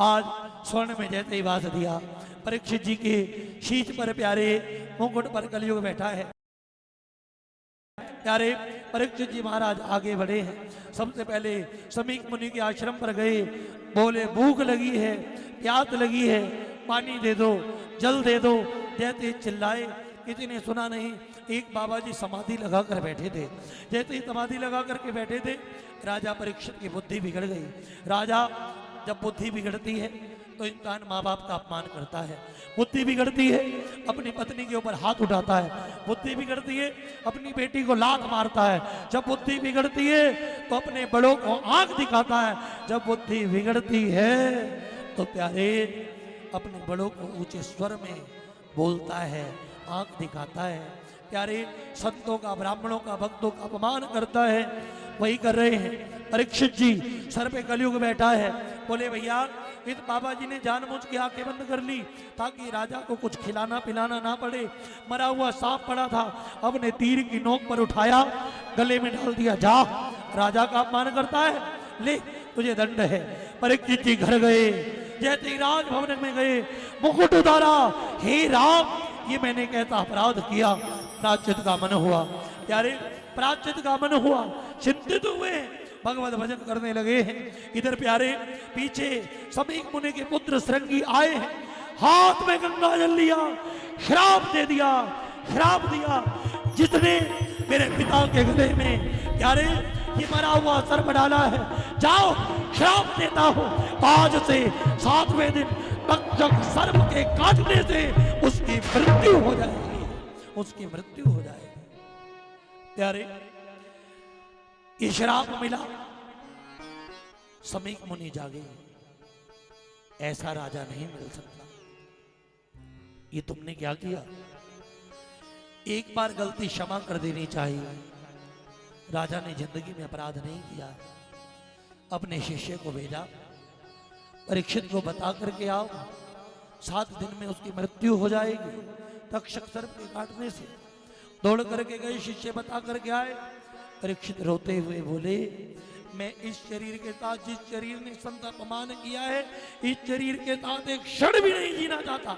आज स्वर्ण में जैसे ही वास दिया, परीक्षित जी के शीश पर प्यारे मुकुट पर कलयुग बैठा है। प्यारे परीक्षित जी महाराज आगे बढ़े हैं। सबसे पहले समीक मुनि के आश्रम पर गए, बोले भूख लगी है, प्यास लगी है, पानी दे दो, जल दे दो। जैसे चिल्लाए, किसी ने सुना नहीं। एक बाबा जी समाधि लगा कर बैठे थे। जैसे ही समाधि लगा करके बैठे थे, राजा परीक्षित की बुद्धि बिगड़ गई। राजा जब बुद्धि बिगड़ती है तो इंसान माँ बाप का अपमान करता है। बुद्धि बिगड़ती है, अपनी पत्नी के ऊपर हाथ उठाता है। बुद्धि बिगड़ती है, अपनी बेटी को लात मारता है। जब बुद्धि बिगड़ती है तो अपने बड़ों को आंख दिखाता है। जब बुद्धि बिगड़ती है तो प्यारे अपने बड़ों को ऊंचे स्वर में बोलता है, आंख दिखाता है। प्यारे संतों का, ब्राह्मणों का, भक्तों का अपमान करता है। वही कर रहे हैं। परीक्षित जी सर पे कलयुग बैठा है। बोले भैया इस बाबा जी ने जानबूझ के आंखें बंद कर ली ताकि राजा को कुछ खिलाना पिलाना ना पड़े। मरा हुआ सांप पड़ा था, अब ने तीर की नोक पर उठाया, गले में डाल दिया। जा, राजा का अपमान करता है, ले तुझे दंड है। परीक्षित जी घर गए। जैसे ही राजभवन में गए, मुकुट उतारा, हे राम ये मैंने कैसा अपराध किया। प्रायश्चित का मन हुआ। प्यारे प्रायश्चित का मन हुआ, चिंतित हुए, भगवत भजन करने लगे हैं। इधर प्यारे पीछे समीक मुनि के पुत्र श्रृंगी आए हैं। हाथ में गंगा जल लिया, श्राप दे दिया, श्राप दिया। जिसने मेरे पिता के गले में प्यारे ये मरा हुआ सर्प डाला है, जाओ श्राप देता हूं, आज से 7वें दिन तक्षक सर्प के काटने से उसकी मृत्यु हो जाएगी, उसकी मृत्यु हो जाएगी। प्यारे ये श्राप मिला, समीक मुनि जागे। ऐसा राजा नहीं मिल सकता। ये तुमने क्या किया? एक बार गलती क्षमा कर देनी चाहिए। राजा ने जिंदगी में अपराध नहीं किया। अपने शिष्य को भेजा, परीक्षित को बता करके आओ, 7 दिन में उसकी मृत्यु हो जाएगी तक्षक सर्प के काटने से। दौड़ करके गए, शिष्य बता करके आए। परीक्षित रोते हुए बोले, मैं इस शरीर के साथ, जिस शरीर ने संत अपमान किया है, इस शरीर के साथ एक क्षण भी नहीं जीना चाहता।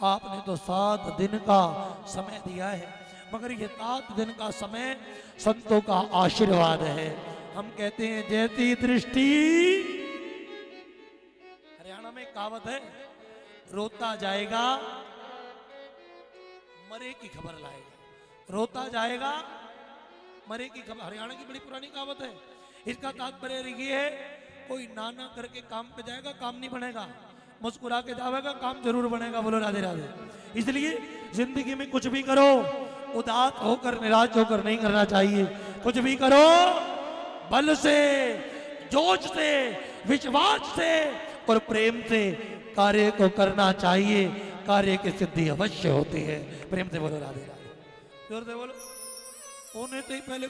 आपने तो 7 दिन का समय दिया है, मगर ये 7 दिन का समय संतों का आशीर्वाद है। हम कहते हैं जैसी दृष्टि, हरियाणा में कहावत है, रोता जाएगा मरे की खबर लाएगा। रोता जाएगा मरे की खबर, हरियाणा की बड़ी पुरानी कहावत है। इसका तात्पर्य ये है, कोई नाना करके काम पे जाएगा, काम नहीं बनेगा, मुस्कुरा के जाएगा, काम जरूर बनेगा। बोलो राधे राधे। इसलिए जिंदगी में कुछ भी करो, उदास होकर, निराश होकर नहीं करना चाहिए। कुछ भी करो बल से, जोश से, विश्वास से और प्रेम से कार्य को करना चाहिए। कार्य की सिद्धि अवश्य होती है। प्रेम से बोलो राधे राधे। जोर से बोलो। उन्हें तो ही पहले